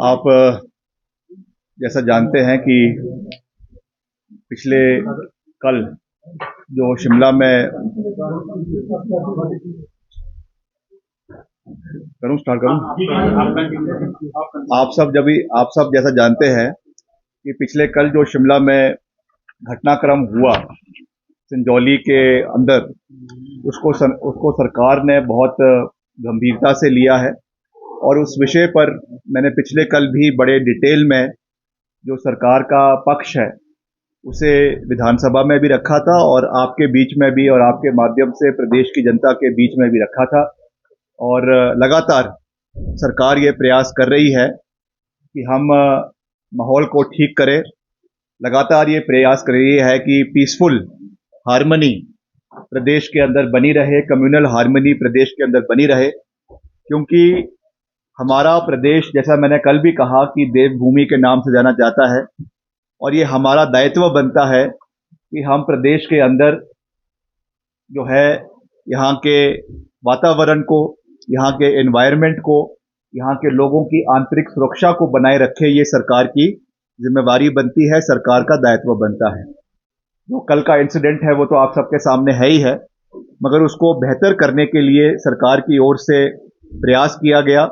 आप जैसा जानते हैं कि पिछले कल जो शिमला में स्टार्ट करूं। आप सब जैसा जानते हैं कि पिछले कल जो शिमला में घटनाक्रम हुआ संजौली के अंदर, उसको सरकार ने बहुत गंभीरता से लिया है और उस विषय पर मैंने पिछले कल भी बड़े डिटेल में जो सरकार का पक्ष है उसे विधानसभा में भी रखा था और आपके बीच में भी और आपके माध्यम से प्रदेश की जनता के बीच में भी रखा था। और लगातार सरकार ये प्रयास कर रही है कि हम माहौल को ठीक करें। लगातार ये प्रयास कर रही है कि पीसफुल हार्मनी प्रदेश के अंदर बनी रहे, कम्युनल हार्मनी प्रदेश के अंदर बनी रहे, क्योंकि हमारा प्रदेश, जैसा मैंने कल भी कहा, कि देवभूमि के नाम से जाना जाता है और ये हमारा दायित्व बनता है कि हम प्रदेश के अंदर जो है यहाँ के वातावरण को, यहाँ के एनवायरनमेंट को, यहाँ के लोगों की आंतरिक सुरक्षा को बनाए रखे। ये सरकार की जिम्मेवारी बनती है, सरकार का दायित्व बनता है। जो कल का इंसिडेंट है वो तो आप सबके सामने है ही है, मगर उसको बेहतर करने के लिए सरकार की ओर से प्रयास किया गया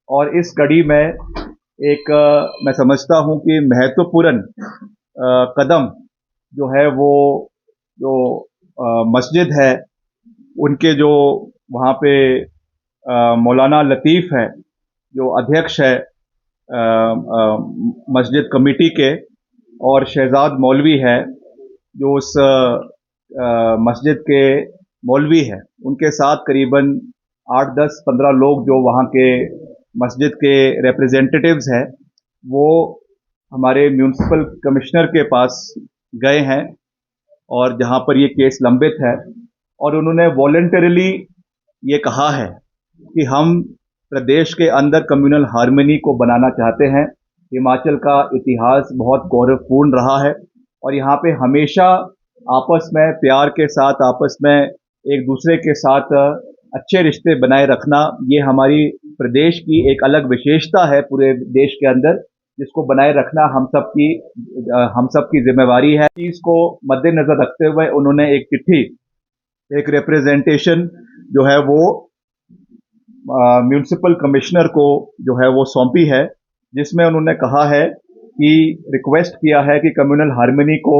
और इस कड़ी में एक मैं समझता हूं कि महत्वपूर्ण कदम जो है वो जो मस्जिद है उनके जो वहाँ पे मौलाना लतीफ़ है जो अध्यक्ष है मस्जिद कमेटी के, और शहजाद मौलवी है जो उस मस्जिद के मौलवी है, उनके साथ करीबन 8-10-15 लोग जो वहाँ के मस्जिद के रिप्रेजेंटेटिव्स हैं वो हमारे म्यूनिसिपल कमिश्नर के पास गए हैं और जहाँ पर ये केस लंबित है, और उन्होंने वॉलंटरीली ये कहा है कि हम प्रदेश के अंदर कम्युनल हार्मनी को बनाना चाहते हैं। हिमाचल का इतिहास बहुत गौरवपूर्ण रहा है और यहाँ पे हमेशा आपस में प्यार के साथ, आपस में एक दूसरे के साथ अच्छे रिश्ते बनाए रखना, ये हमारी प्रदेश की एक अलग विशेषता है पूरे देश के अंदर, जिसको बनाए रखना हम सब की जिम्मेवारी है। इसको मद्देनजर रखते हुए उन्होंने एक चिट्ठी, एक रिप्रेजेंटेशन जो है वो म्यूनिसिपल कमिश्नर को जो है वो सौंपी है, जिसमें उन्होंने कहा है कि रिक्वेस्ट किया है कि कम्युनल हार्मनी को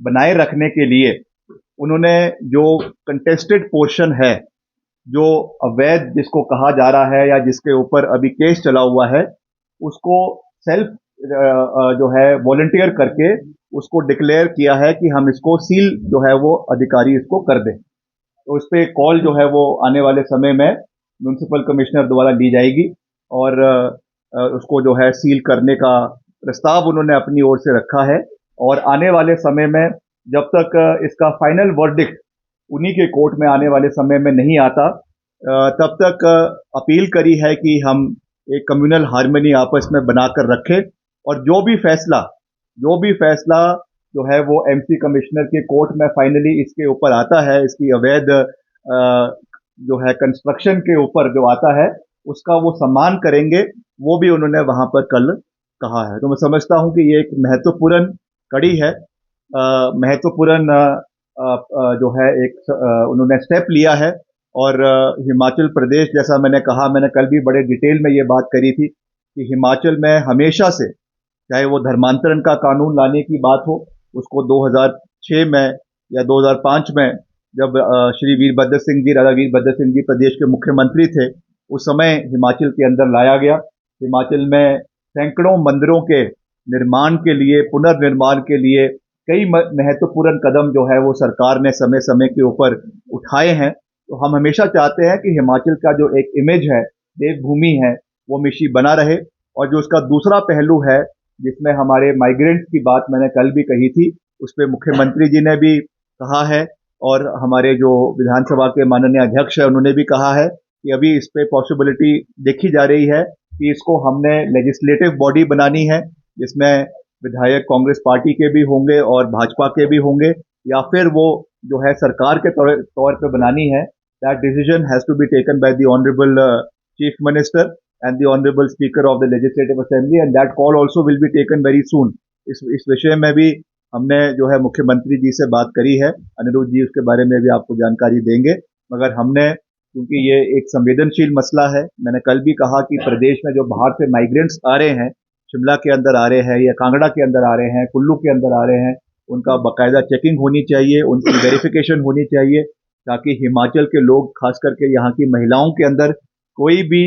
बनाए रखने के लिए उन्होंने जो कंटेस्टेड पोर्शन है, जो अवैध जिसको कहा जा रहा है या जिसके ऊपर अभी केस चला हुआ है, उसको सेल्फ जो है वॉलंटियर करके उसको डिक्लेयर किया है कि हम इसको सील जो है वो अधिकारी इसको कर दें। तो इस पे कॉल जो है वो आने वाले समय में म्यूनिसिपल कमिश्नर द्वारा ली जाएगी और उसको जो है सील करने का प्रस्ताव उन्होंने अपनी ओर से रखा है। और आने वाले समय में जब तक इसका फाइनल वर्डिक्ट उन्हीं के कोर्ट में आने वाले समय में नहीं आता, तब तक अपील करी है कि हम एक कम्युनल हार्मनी आपस में बनाकर रखें और जो भी फैसला जो है वो एमसी कमिश्नर के कोर्ट में फाइनली इसके ऊपर आता है, इसकी अवैध जो है कंस्ट्रक्शन के ऊपर जो आता है, उसका वो सम्मान करेंगे, वो भी उन्होंने वहां पर कल कहा है। तो मैं समझता हूं कि ये एक महत्वपूर्ण कड़ी है, महत्वपूर्ण जो है एक उन्होंने स्टेप लिया है। और हिमाचल प्रदेश, जैसा मैंने कहा, मैंने कल भी बड़े डिटेल में ये बात करी थी कि हिमाचल में हमेशा से, चाहे वो धर्मांतरण का कानून लाने की बात हो, उसको 2006 में या 2005 में जब श्री राजा वीरभद्र सिंह जी प्रदेश के मुख्यमंत्री थे, उस समय हिमाचल के अंदर लाया गया। हिमाचल में सैकड़ों मंदिरों के निर्माण के लिए, पुनर्निर्माण के लिए कई महत्वपूर्ण कदम जो है वो सरकार ने समय समय के ऊपर उठाए हैं। तो हम हमेशा चाहते हैं कि हिमाचल का जो एक इमेज है, देवभूमि है, वो हमेशा बना रहे। और जो उसका दूसरा पहलू है, जिसमें हमारे माइग्रेंट्स की बात मैंने कल भी कही थी, उस पर मुख्यमंत्री जी ने भी कहा है और हमारे जो विधानसभा के माननीय अध्यक्ष है उन्होंने भी कहा है कि अभी इस पे पॉसिबिलिटी देखी जा रही है कि इसको हमने लेजिस्लेटिव बॉडी बनानी है, जिसमें विधायक कांग्रेस पार्टी के भी होंगे और भाजपा के भी होंगे, या फिर वो जो है सरकार के तौर पे बनानी है। That decision has to be taken by the honourable Chief Minister and the Honorable Speaker of the Legislative Assembly, and that call also will be taken very soon. इस विषय में भी हमने जो है मुख्यमंत्री जी से बात करी है, अनिरुद्ध जी उसके बारे में भी आपको जानकारी देंगे। मगर हमने, क्योंकि ये एक संवेदनशील मसला है, मैंने कल भी कहा कि प्रदेश में जो बाहर से माइग्रेंट्स आ रहे हैं, शिमला के अंदर आ रहे हैं या कांगड़ा के अंदर आ रहे हैं, कुल्लू के अंदर आ रहे हैं, उनका बाकायदा चेकिंग होनी चाहिए, उनकी वेरिफिकेशन होनी चाहिए, ताकि हिमाचल के लोग, खास करके यहाँ की महिलाओं के अंदर कोई भी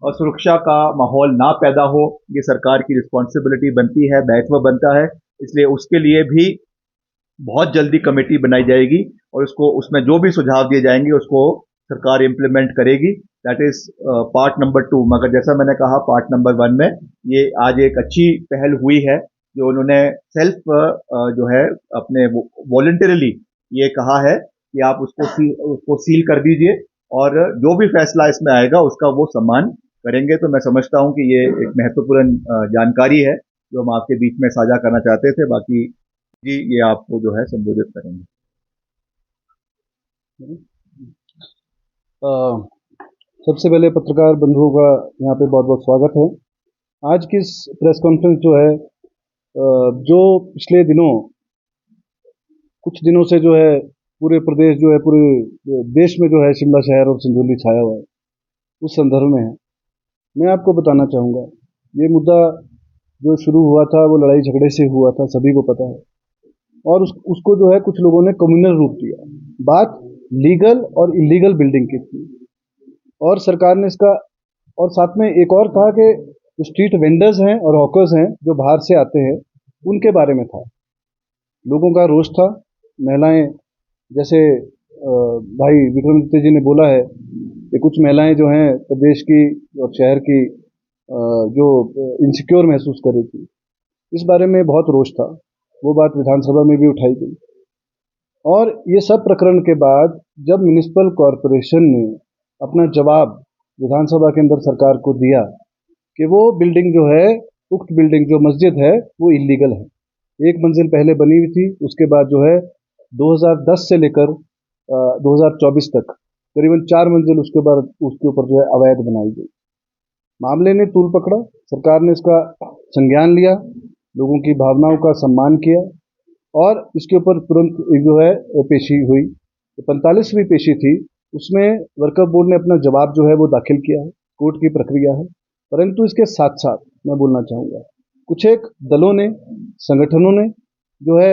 असुरक्षा का माहौल ना पैदा हो। ये सरकार की रिस्पॉन्सिबिलिटी बनती है, दायित्व बनता है, इसलिए उसके लिए भी बहुत जल्दी कमेटी बनाई जाएगी और उसमें जो भी सुझाव दिए जाएंगे उसको सरकार इम्प्लीमेंट करेगी। That is part number 2। मगर जैसा मैंने कहा, पार्ट नंबर 1 में ये आज एक अच्छी पहल हुई है, जो उन्होंने सेल्फ जो है अपने वॉलंटरली ये कहा है कि आप उसको सील कर दीजिए और जो भी फैसला इसमें आएगा उसका वो सम्मान करेंगे। तो मैं समझता हूं कि ये एक महत्वपूर्ण जानकारी है जो हम आपके बीच में साझा करना चाहते थे। बाकी जी ये आपको जो है संबोधित करेंगे। सबसे पहले पत्रकार बंधुओं का यहाँ पे बहुत बहुत स्वागत है। आज की इस प्रेस कॉन्फ्रेंस जो है, जो पिछले दिनों कुछ दिनों से जो है पूरे प्रदेश जो है, पूरे देश में जो है शिमला शहर और संजौली छाया हुआ है, उस संदर्भ में है। मैं आपको बताना चाहूँगा, ये मुद्दा जो शुरू हुआ था वो लड़ाई झगड़े से हुआ था, सभी को पता है, और उसको जो है कुछ लोगों ने कम्युनल रूप दिया। बात लीगल और इलीगल बिल्डिंग की थी और सरकार ने इसका, और साथ में एक और कहा कि जो स्ट्रीट वेंडर्स हैं और हॉकर्स हैं जो बाहर से आते हैं उनके बारे में था। लोगों का रोष था। महिलाएं, जैसे भाई विक्रमादित्य जी ने बोला है कि कुछ महिलाएं जो हैं प्रदेश की और शहर की जो इनसिक्योर महसूस कर रही थी, इस बारे में बहुत रोष था। वो बात विधानसभा में भी उठाई गई और ये सब प्रकरण के बाद जब म्युनिसिपल कॉरपोरेशन ने अपना जवाब विधानसभा के अंदर सरकार को दिया कि वो बिल्डिंग जो है, उक्त बिल्डिंग जो मस्जिद है वो इलीगल है। एक मंजिल पहले बनी हुई थी, उसके बाद जो है 2010 से लेकर 2024 तक करीबन 4 मंजिल उसके ऊपर जो है अवैध बनाई गई। मामले ने तूल पकड़ा, सरकार ने इसका संज्ञान लिया, लोगों की भावनाओं का सम्मान किया और इसके ऊपर तुरंत एक जो है पेशी हुई। 45वीं पेशी थी, उसमें वर्कअप बोर्ड ने अपना जवाब जो है वो दाखिल किया है, कोर्ट की प्रक्रिया है। परंतु इसके साथ साथ मैं बोलना चाहूँगा, कुछ एक दलों ने, संगठनों ने जो है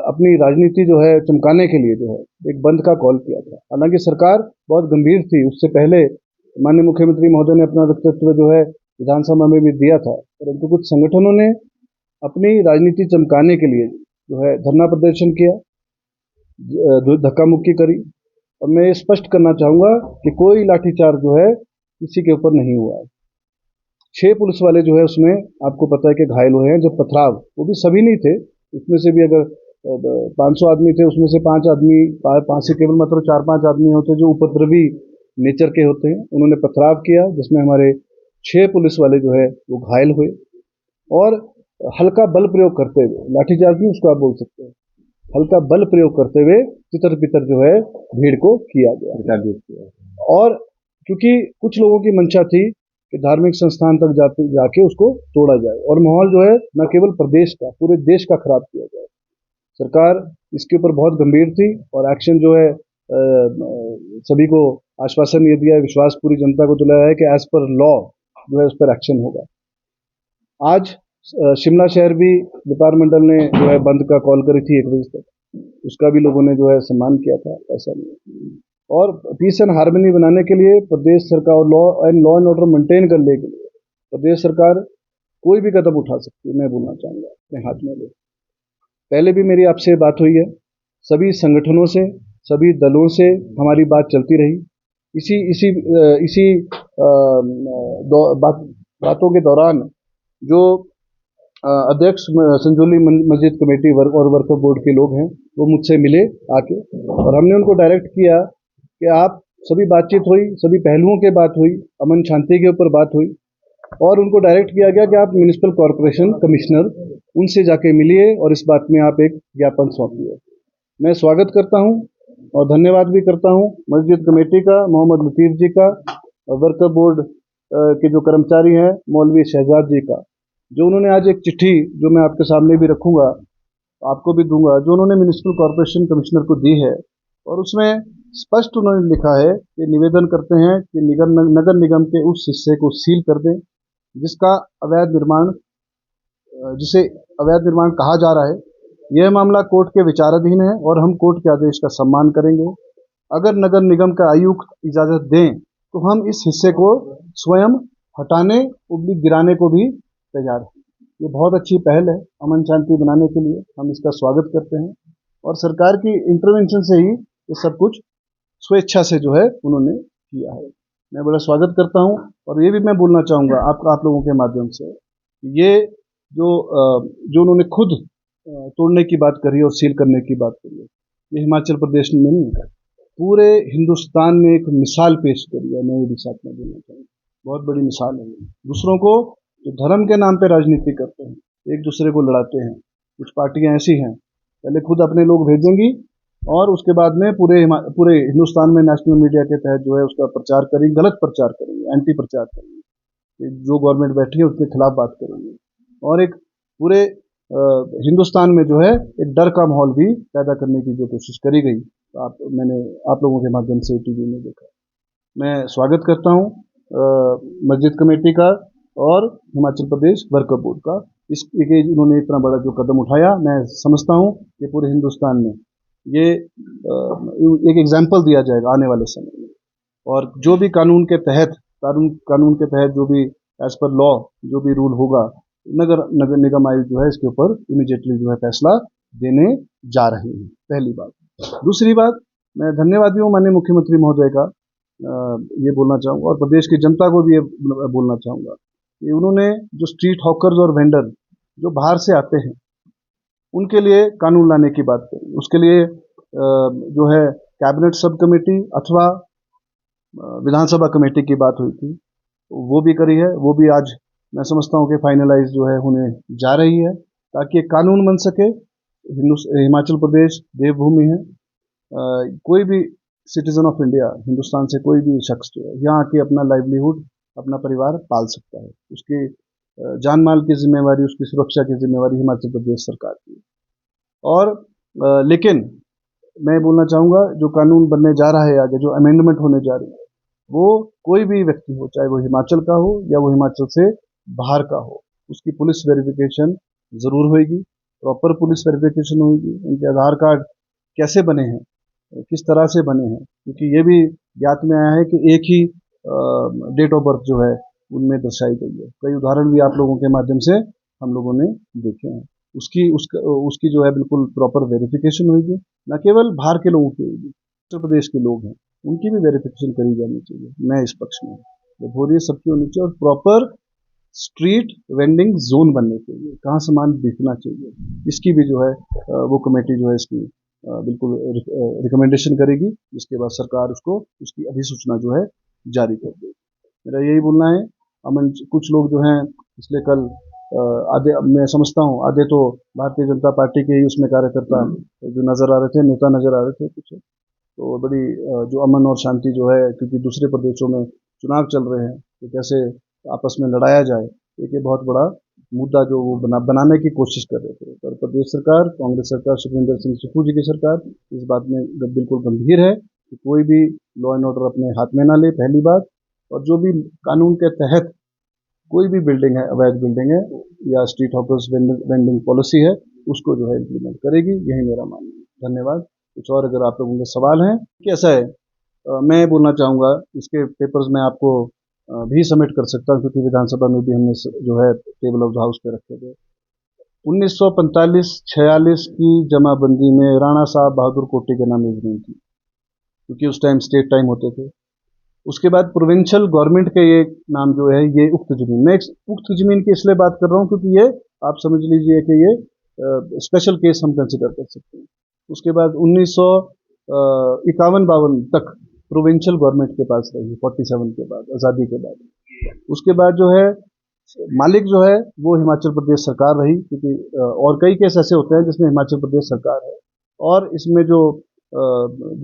अपनी राजनीति जो है चमकाने के लिए जो है एक बंद का कॉल किया था। हालांकि सरकार बहुत गंभीर थी, उससे पहले माननीय मुख्यमंत्री महोदय ने अपना वक्तव्य जो है विधानसभा में भी दिया था, परंतु कुछ संगठनों ने अपनी राजनीति चमकाने के लिए जो है धरना प्रदर्शन किया, धक्का मुक्की करी। और मैं ये स्पष्ट करना चाहूँगा कि कोई लाठीचार्ज जो है किसी के ऊपर नहीं हुआ है। 6 पुलिस वाले जो है उसमें आपको पता है कि घायल हुए हैं। जब पथराव, वो भी सभी नहीं थे, उसमें से भी अगर 500 आदमी थे, उसमें से 5 से केवल मात्र 4-5 आदमी होते जो उपद्रवी नेचर के होते हैं। उन्होंने पथराव किया जिसमें हमारे 6 पुलिस वाले जो है वो घायल हुए और हल्का बल प्रयोग करते हुए, लाठीचार्ज नहीं उसको आप बोल सकते हैं, हल्का बल प्रयोग करते हुए तितर बितर जो है भीड़ को किया गया। और क्योंकि कुछ लोगों की मंशा थी कि धार्मिक संस्थान तक जाके उसको तोड़ा जाए और माहौल जो है न केवल प्रदेश का, पूरे देश का खराब किया जाए। सरकार इसके ऊपर बहुत गंभीर थी और एक्शन जो है सभी को आश्वासन ये दिया, विश्वास पूरी जनता को दिलाया है कि एज पर लॉ जो है उस पर एक्शन होगा। आज शिमला शहर भी डिपार्टमेंटल ने जो है बंद का कॉल करी थी 1 बजे तक, उसका भी लोगों ने जो है सम्मान किया था, ऐसा नहीं। और पीस एंड हार्मनी बनाने के लिए प्रदेश सरकार, लॉ एंड ऑर्डर मेंटेन करने के लिए प्रदेश सरकार कोई भी कदम उठा सकती है, मैं बोलना चाहूँगा, अपने हाथ में ले। पहले भी मेरी आपसे बात हुई है, सभी संगठनों से, सभी दलों से हमारी बात चलती रही। इसी बातों के दौरान जो अध्यक्ष संजौली मस्जिद कमेटी और वर्कअप बोर्ड के लोग हैं वो मुझसे मिले आके और हमने उनको डायरेक्ट किया कि आप सभी बातचीत हुई, सभी पहलुओं के बात हुई, अमन शांति के ऊपर बात हुई और उनको डायरेक्ट किया गया कि आप म्युनिसिपल कॉरपोरेशन कमिश्नर उनसे जाके मिलिए और इस बात में आप एक ज्ञापन सौंपिए। मैं स्वागत करता हूं और धन्यवाद भी करता हूं मस्जिद कमेटी का, मोहम्मद लतीफ़ जी का वर्कर बोर्ड के जो कर्मचारी हैं मौलवी शहजाद जी का, जो उन्होंने आज एक चिट्ठी जो मैं आपके सामने भी रखूंगा, आपको भी दूंगा, जो उन्होंने म्यूनिसिपल कॉरपोरेशन कमिश्नर को दी है, और उसमें स्पष्ट उन्होंने लिखा है कि निवेदन करते हैं कि नगर निगम के उस हिस्से को सील कर दें जिसका अवैध निर्माण जिसे अवैध निर्माण कहा जा रहा है। यह मामला कोर्ट के विचाराधीन है और हम कोर्ट के आदेश का सम्मान करेंगे। अगर नगर निगम का आयुक्त इजाजत दें तो हम इस हिस्से को स्वयं हटाने गिराने को भी तैयार हैं। ये बहुत अच्छी पहल है अमन शांति बनाने के लिए, हम इसका स्वागत करते हैं और सरकार की इंटरवेंशन से ही ये सब कुछ स्वेच्छा से जो है उन्होंने किया है। मैं बड़ा स्वागत करता हूं और ये भी मैं बोलना चाहूँगा आप लोगों के माध्यम से, ये जो उन्होंने खुद तोड़ने की बात करी और सील करने की बात करी है, ये हिमाचल प्रदेश में नहीं है, पूरे हिंदुस्तान में एक मिसाल पेश करी है। मैं ये भी साथ में बोलना चाहूँगा, बहुत बड़ी मिसाल है। दूसरों को जो धर्म के नाम पे राजनीति करते हैं, एक दूसरे को लड़ाते हैं, कुछ पार्टियां ऐसी हैं, पहले खुद अपने लोग भेजेंगी और उसके बाद में पूरे हिंदुस्तान में नेशनल मीडिया के तहत जो है उसका प्रचार करेंगे, गलत प्रचार करेंगे, एंटी प्रचार करेंगे, जो गवर्नमेंट बैठी है उसके खिलाफ बात करेंगे और एक पूरे हिंदुस्तान में जो है एक डर का माहौल भी पैदा करने की जो कोशिश करी गई, तो मैंने आप लोगों के माध्यम से टीवी में देखा। मैं स्वागत करता हूँ मस्जिद कमेटी का और हिमाचल प्रदेश वर्कर बोर्ड का, उन्होंने इतना बड़ा जो कदम उठाया। मैं समझता हूँ कि पूरे हिंदुस्तान में ये एक एग्जाम्पल दिया जाएगा आने वाले समय में, और जो भी कानून के तहत जो भी एज पर लॉ जो भी रूल होगा, नगर निगम आयुक्त जो है इसके ऊपर इमीडिएटली जो है फैसला देने जा रहे हैं। पहली बात। दूसरी बात, मैं धन्यवादी हूँ माननीय मुख्यमंत्री महोदय का, ये बोलना चाहूँगा और प्रदेश की जनता को भी ये बोलना चाहूँगा कि उन्होंने जो स्ट्रीट हॉकर्स और वेंडर जो बाहर से आते हैं उनके लिए कानून लाने की बात करी। उसके लिए जो है कैबिनेट सब कमेटी अथवा विधानसभा कमेटी की बात हुई थी, वो भी करी है, वो भी आज मैं समझता हूँ कि फाइनलाइज जो है होने जा रही है, ताकि एक कानून बन सके। हिमाचल प्रदेश देवभूमि है, कोई भी सिटीजन ऑफ इंडिया, हिंदुस्तान से कोई भी शख्स जो है यहाँ आके अपना लाइवलीहुड, अपना परिवार पाल सकता है। उसकी जान माल की जिम्मेवारी, उसकी सुरक्षा की जिम्मेवारी हिमाचल प्रदेश सरकार की। और लेकिन मैं बोलना चाहूँगा जो कानून बनने जा रहा है आगे, जो अमेंडमेंट होने जा रही है, वो कोई भी व्यक्ति हो, चाहे वो हिमाचल का हो या वो हिमाचल से बाहर का हो, उसकी पुलिस वेरिफिकेशन जरूर होगी, प्रॉपर पुलिस वेरिफिकेशन होगी। उनके आधार कार्ड कैसे बने हैं, किस तरह से बने हैं, क्योंकि ये भी ज्ञात में आया है कि एक ही डेट ऑफ बर्थ जो है उनमें दर्शाई गई है। कई उदाहरण भी आप लोगों के माध्यम से हम लोगों ने देखे हैं। उसकी जो है बिल्कुल प्रॉपर वेरिफिकेशन होगी, न केवल बाहर के लोगों की होगी, उत्तर प्रदेश के लोग हैं उनकी भी वेरिफिकेशन करी जानी चाहिए। मैं इस पक्ष में जब हो रही है सबकी होनी चाहिए, और प्रॉपर स्ट्रीट वेंडिंग जोन बनने चाहिए, कहाँ सामान बेचना चाहिए, इसकी भी जो है वो कमेटी जो है इसकी बिल्कुल रिकमेंडेशन करेगी, जिसके बाद सरकार उसकी अधिसूचना जो है जारी कर देगी। मेरा यही बोलना है। कुछ लोग जो हैं पिछले कल आधे, मैं समझता हूँ आधे तो भारतीय जनता पार्टी के ही उसमें कार्यकर्ता जो नजर आ रहे थे, नेता नजर आ रहे थे कुछ, तो बड़ी जो अमन और शांति जो है, क्योंकि दूसरे प्रदेशों में चुनाव चल रहे हैं तो कैसे आपस में लड़ाया जाए, एक बहुत बड़ा मुद्दा जो वो बनाने की कोशिश कर रहे थे। पर प्रदेश सरकार, कांग्रेस सरकार, सुखविंदर सिंह सुक्खू जी की सरकार इस बात में बिल्कुल गंभीर है कि कोई भी लॉ एंड ऑर्डर अपने हाथ में ना ले, पहली बात। और जो भी कानून के तहत कोई भी बिल्डिंग है, अवैध बिल्डिंग है या स्ट्रीट हॉकर्स वेंडिंग पॉलिसी है, उसको जो है इम्प्लीमेंट करेगी, यही मेरा मानना है। धन्यवाद। कुछ और अगर आप लोगों के सवाल हैं, कैसा है, मैं बोलना चाहूँगा, इसके पेपर्स मैं आपको भी सबमिट कर सकता हूँ, क्योंकि विधानसभा में भी हमने जो है टेबल ऑफ द हाउस पे रखे थे। 1945-46 की जमाबंदी में राणा साहब बहादुर कोटी के नाम जमीन थी, क्योंकि उस टाइम स्टेट टाइम होते थे। उसके बाद प्रोविंशियल गवर्नमेंट के ये नाम जो है ये उक्त जमीन, मैं उक्त जमीन की इसलिए बात कर रहा हूँ क्योंकि ये आप समझ लीजिए कि ये स्पेशल केस हम कंसिडर कर सकते हैं। उसके बाद 1951-52 तक प्रोविंशियल गवर्नमेंट के पास रही, 47 के बाद, आज़ादी के बाद। उसके बाद जो है मालिक जो है वो हिमाचल प्रदेश सरकार रही, क्योंकि और कई केस ऐसे होते हैं जिसमें हिमाचल प्रदेश सरकार है, और इसमें जो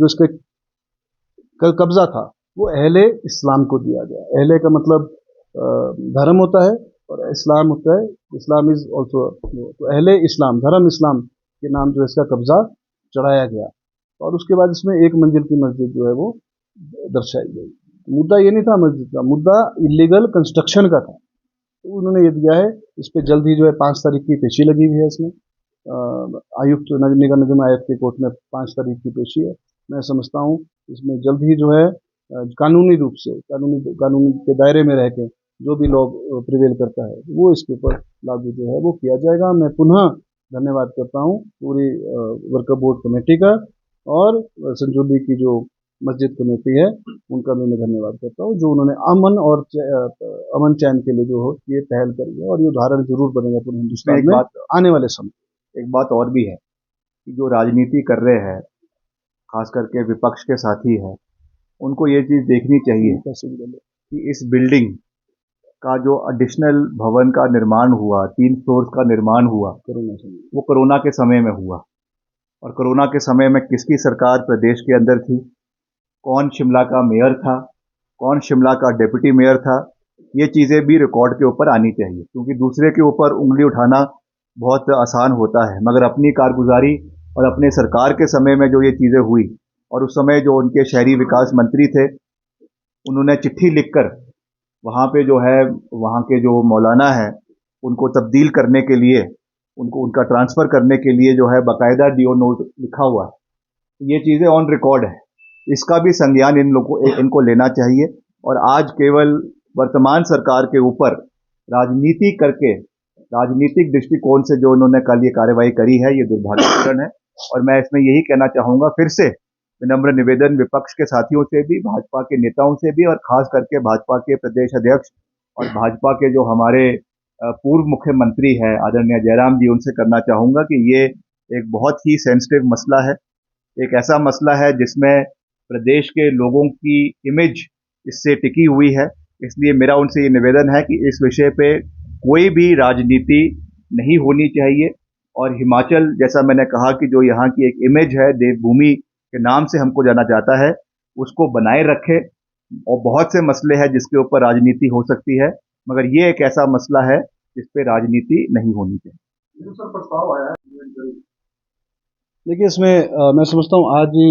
इसके कब्जा था वो अहले इस्लाम को दिया गया। अहले का मतलब धर्म होता है और इस्लाम होता है, इस्लाम इज ऑल्सो, तो अहले इस्लाम, धर्म इस्लाम के नाम जो है इसका कब्जा चढ़ाया गया। और उसके बाद इसमें एक मंजिल की मस्जिद जो है वो दर्शाई गई। मुद्दा ये नहीं था मस्जिद का, मुद्दा इलीगल कंस्ट्रक्शन का था। तो उन्होंने ये दिया है, इस पे जल्द ही जो है 5 तारीख की पेशी लगी हुई है। इसमें आयुक्त निगम निगम आयुक्त की कोर्ट में 5 तारीख की पेशी है। मैं समझता हूँ इसमें जल्द ही जो है कानूनी रूप से कानून के दायरे में रह के जो भी लॉ प्रिवेल करता है वो इसके ऊपर लागू जो है वो किया जाएगा। मैं पुनः धन्यवाद करता हूँ पूरी वर्कर बोर्ड कमेटी का, और संजौली की जो मस्जिद कमेटी है उनका भी मैं धन्यवाद करता हूँ, जो उन्होंने अमन चैन के लिए जो हो ये पहल करी है। और ये उदाहरण जरूर बनेगा पूरे हिंदुस्तान में आने वाले समय। एक बात और भी है कि जो राजनीति कर रहे हैं, खास करके विपक्ष के साथी है, उनको ये चीज देखनी चाहिए कि इस बिल्डिंग का जो एडिशनल भवन का निर्माण हुआ, 3 फ्लोर्स का निर्माण हुआ, वो कोरोना के समय में हुआ। और कोरोना के समय में किसकी सरकार प्रदेश के अंदर थी, कौन शिमला का मेयर था, कौन शिमला का डिप्टी मेयर था, ये चीज़ें भी रिकॉर्ड के ऊपर आनी चाहिए। क्योंकि दूसरे के ऊपर उंगली उठाना बहुत आसान होता है, मगर अपनी कारगुजारी और अपने सरकार के समय में जो ये चीज़ें हुई, और उस समय जो उनके शहरी विकास मंत्री थे, उन्होंने चिट्ठी लिखकर वहाँ पे जो है वहाँ के जो मौलाना है उनको तब्दील करने के लिए, उनको उनका ट्रांसफ़र करने के लिए जो है बाकायदा डीओ नोट लिखा हुआ है। ये चीज़ें ऑन रिकॉर्ड है, इसका भी संज्ञान इनको लेना चाहिए। और आज केवल वर्तमान सरकार के ऊपर राजनीति करके, राजनीतिक दृष्टिकोण से जो उन्होंने कल ये कार्रवाई करी है, ये दुर्भाग्यपूर्ण है। और मैं इसमें यही कहना चाहूँगा, फिर से विनम्र निवेदन विपक्ष के साथियों से भी, भाजपा के नेताओं से भी, और खास करके भाजपा के प्रदेश अध्यक्ष और भाजपा के जो हमारे पूर्व मुख्यमंत्री हैं आदरणीय जयराम जी, उनसे करना चाहूँगा कि ये एक बहुत ही सेंसिटिव मसला है, एक ऐसा मसला है जिसमें प्रदेश के लोगों की इमेज इससे टिकी हुई है। इसलिए मेरा उनसे ये निवेदन है कि इस विषय पे कोई भी राजनीति नहीं होनी चाहिए। और हिमाचल, जैसा मैंने कहा कि जो यहाँ की एक इमेज है, देवभूमि के नाम से हमको जाना जाता है, उसको बनाए रखे। और बहुत से मसले हैं जिसके ऊपर राजनीति हो सकती है, मगर ये एक ऐसा मसला है जिस पे राजनीति नहीं होनी चाहिए। सर, प्रस्ताव आया है, देखिए इसमें मैं समझता हूँ आज ही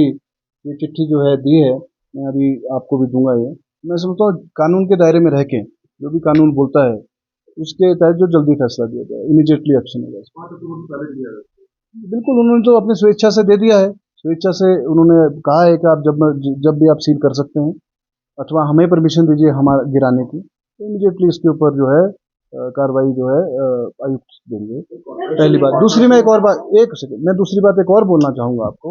ये चिट्ठी जो है दी है, मैं अभी आपको भी दूंगा। ये मैं समझता हूँ कानून के दायरे में रह के जो भी कानून बोलता है उसके तहत जो जल्दी फैसला दिया जाए, इमीडिएटली एक्शन होगा। बिल्कुल, उन्होंने तो अपनी स्वेच्छा से दे दिया है। स्वेच्छा से उन्होंने कहा है कि आप जब भी आप सील कर सकते हैं, अथवा हमें परमिशन दीजिए हमारा गिराने की, तो इमीडिएटली इसके ऊपर जो है कार्रवाई जो है आयुक्त देंगे। पहली बात। दूसरी मैं एक और बात, एक सेकंड, मैं दूसरी बात एक और बोलना चाहूँगा आपको।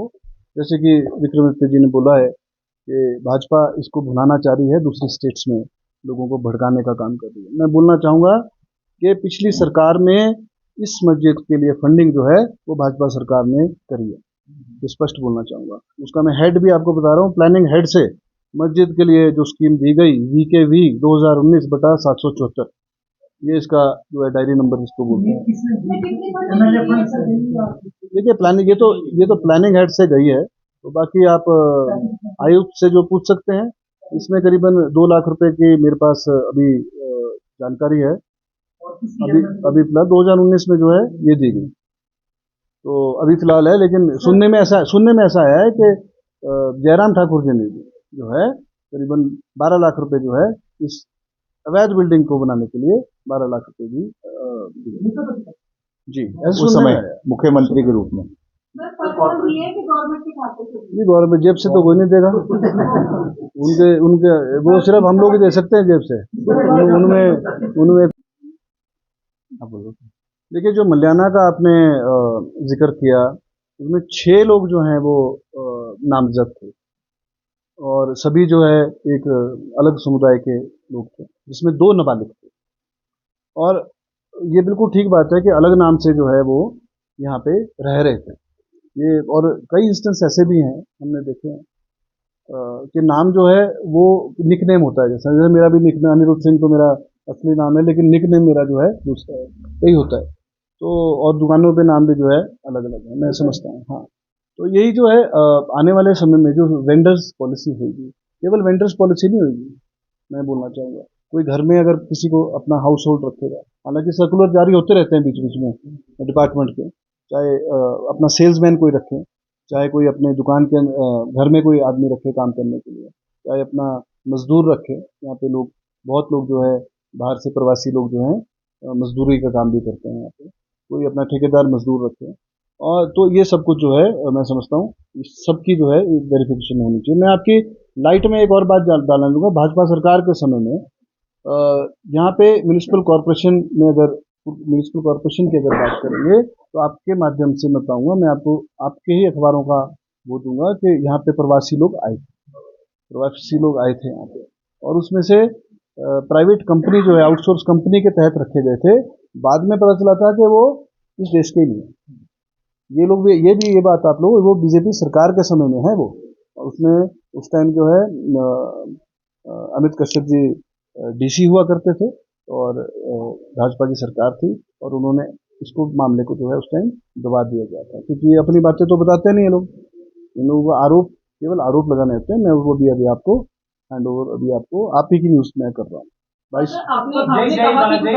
जैसे कि विक्रमादित्य जी ने बोला है कि भाजपा इसको भुनाना चाह रही है, दूसरी स्टेट्स में लोगों को भड़काने का काम कर रही है। मैं बोलना चाहूँगा कि पिछली सरकार में इस मस्जिद के लिए फंडिंग जो है वो भाजपा सरकार ने करी है, तो स्पष्ट बोलना चाहूँगा। उसका मैं हेड भी आपको बता रहा हूँ, प्लानिंग हेड से मस्जिद के लिए जो स्कीम दी गई VKV 2019/774, ये इसका जो है डायरी नंबर जिसको बोलते हैं। देखिए प्लानिंग, ये तो प्लानिंग हेड से गई है, तो बाकी आप आयुक्त से जो पूछ सकते हैं। इसमें करीबन 2 लाख रुपए की मेरे पास अभी जानकारी है। अभी फिलहाल 2019 में जो है ये दी गई, तो अभी फिलहाल है। लेकिन सुनने में ऐसा आया है कि जयराम ठाकुर जी ने जो है करीबन 12 लाख रुपए जो है इस अवैध बिल्डिंग को बनाने के लिए 12 लाख रुपए भी जी उस समय मुख्यमंत्री के रूप में। ये गवर्नमेंट जेब से तो कोई नहीं देगा, उनके वो सिर्फ हम लोग ही दे सकते हैं जेब से। उनमें देखिए जो मल्याना का आपने जिक्र किया, उसमें 6 लोग जो हैं वो नामजद थे, और सभी जो है एक अलग समुदाय के लोग थे, जिसमें 2 नाबालिग थे। और ये बिल्कुल ठीक बात है कि अलग नाम से जो है वो यहाँ पे रह रहे थे ये। और कई इंस्टेंस ऐसे भी हैं हमने देखे हैं कि नाम जो है वो निकनेम होता है। जैसे मेरा भी निकनेम अनिरुद्ध सिंह तो मेरा असली नाम है, लेकिन निकनेम मेरा जो है दूसरा है, यही होता है। तो और दुकानों पे नाम भी जो है अलग अलग है, मैं समझता हूँ। हाँ, तो यही जो है आने वाले समय में जो वेंडर्स पॉलिसी होगी, केवल वेंडर्स पॉलिसी नहीं होगी, मैं बोलना चाहूँगा। कोई घर में अगर किसी को अपना हाउस होल्ड रखेगा, हालांकि सर्कुलर जारी होते रहते हैं बीच बीच में डिपार्टमेंट के, चाहे अपना सेल्समैन कोई रखे, चाहे कोई अपने दुकान के घर में कोई आदमी रखे काम करने के लिए, चाहे अपना मजदूर रखे। यहाँ पे लोग, बहुत लोग जो है बाहर से प्रवासी लोग जो हैं मजदूरी का काम भी करते हैं यहाँ पे, कोई अपना ठेकेदार मजदूर रखे। और तो ये सब कुछ जो है मैं समझता हूँ इस सबकी जो है वेरिफिकेशन होनी चाहिए। मैं आपकी लाइट में एक और बात डालना दूंगा। भाजपा सरकार के समय में यहाँ पे म्यूनिसिपल कॉरपोरेशन में, अगर म्यूनिसिपल कॉरपोरेशन की अगर बात करेंगे तो आपके माध्यम से मैं बताऊंगा, मैं आपको आपके ही अखबारों का वो दूंगा कि यहाँ पे प्रवासी लोग आए थे, प्रवासी लोग आए थे यहाँ पे, और उसमें से प्राइवेट कंपनी जो है आउटसोर्स कंपनी के तहत रखे गए थे। बाद में पता चला था कि वो इस देश के ही नहीं है। ये लोग भी, ये बात आप लोग, वो बीजेपी सरकार के समय में है वो, और उसमें उस टाइम जो है अमित कश्यप जी डीसी हुआ करते थे, और भाजपा की सरकार थी, और उन्होंने इसको मामले को जो है उस टाइम दबा दिया गया था, क्योंकि ये अपनी बातें तो बताते नहीं ये लोग। इन लोगों को आरोप, केवल आरोप लगाने होते हैं। मैं वो भी अभी आपको हैंड ओवर, अभी आपको आप ही की न्यूज में कर रहा हूँ। भाई आपने कहा कि